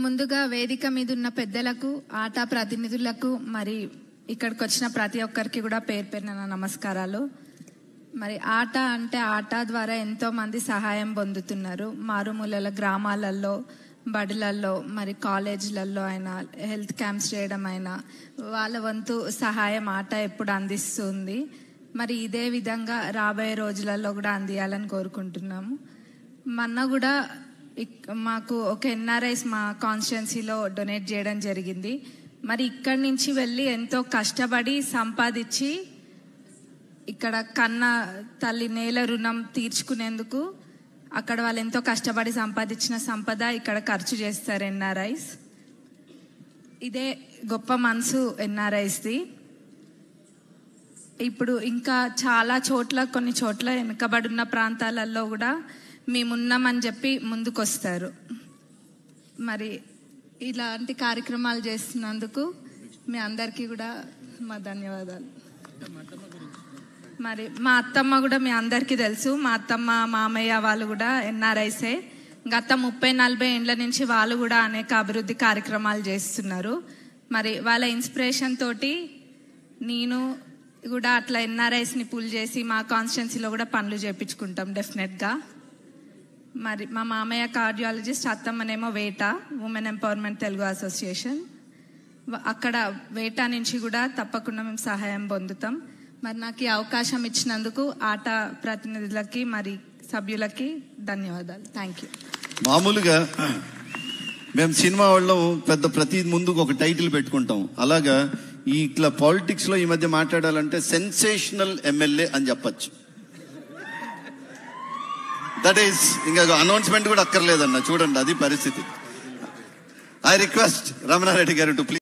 ముందుగా వేదిక మీద ఉన్న పెద్దలకు, ఆటా ప్రతినిధులకు, మరి ఇక్కడికి వచ్చిన ప్రతి ఒక్కరికి కూడా పేరు పేరున నమస్కారాలు. మరి ఆట అంటే ఆట ద్వారా ఎంతో మంది సహాయం పొందుతున్నారు. మారుమూలల గ్రామాలలో, బడులలో, మరి కాలేజీలలో అయినా, హెల్త్ క్యాంప్స్ చేయడం అయినా వాళ్ళ వంతు సహాయం ఆట ఎప్పుడు అందిస్తుంది. మరి ఇదే విధంగా రాబోయే రోజులలో కూడా అందియాలని కోరుకుంటున్నాము. మొన్న కూడా మాకు ఒక ఎన్ఆర్ఐస్ మా కాన్స్టిట్యున్సీలో డొనేట్ చేయడం జరిగింది. మరి ఇక్కడి నుంచి వెళ్ళి ఎంతో కష్టపడి సంపాదించి ఇక్కడ కన్న తల్లి నేల రుణం తీర్చుకునేందుకు అక్కడ వాళ్ళు ఎంతో కష్టపడి సంపాదించిన సంపద ఇక్కడ ఖర్చు చేస్తారు ఎన్ఆర్ఐస్. ఇదే గొప్ప మనసు ఎన్ఆర్ఐస్ది. ఇప్పుడు ఇంకా చాలా చోట్ల, కొన్ని చోట్ల వెనుకబడున్న ప్రాంతాలలో కూడా మేమున్నామని చెప్పి ముందుకొస్తారు. మరి ఇలాంటి కార్యక్రమాలు చేస్తున్నందుకు మీ అందరికీ కూడా మా ధన్యవాదాలు. మరి మా అత్తమ్మ కూడా మీ అందరికీ తెలుసు. మా అత్తమ్మ, మామయ్య వాళ్ళు కూడా ఎన్ఆర్ఐసే. గత 30-40 ఏళ్ల నుంచి వాళ్ళు కూడా అనేక అభివృద్ధి కార్యక్రమాలు చేస్తున్నారు. మరి వాళ్ళ ఇన్స్పిరేషన్ తోటి నేను కూడా అట్లా ఎన్ఆర్ఐస్ని పుల్ చేసి మా కాన్స్టిట్యున్సీలో కూడా పనులు చేయించుకుంటాం డెఫినెట్గా. మరి మా మామయ్య కార్డియాలజిస్ట్, అత్తమ్మనేమో వేటా, ఉమెన్ ఎంపవర్మెంట్ తెలుగు అసోసియేషన్. అక్కడ వేటా నుంచి కూడా తప్పకుండా మేము సహాయం పొందుతాం. మరి నాకు ఈ అవకాశం ఇచ్చినందుకు ఆట ప్రతినిధులకి, మరి సభ్యులకి ధన్యవాదాలు. Thank you. మామూలుగా మేము సినిమా వాళ్ళం ప్రతి ముందుకు ఒక టైటిల్ పెట్టుకుంటాం. అలాగా ఇట్లా పాలిటిక్స్ లో ఈ మధ్య మాట్లాడాలంటే సెన్సేషనల్ ఎమ్మెల్యే అని చెప్పచ్చు. దట్ ఈస్ ఇంకా అనౌన్స్మెంట్ కూడా అక్కర్లేదన్న. చూడండి, అది పరిస్థితి. ఐ రిక్వెస్ట్ రమణారెడ్డి గారు టు ప్లీజ్.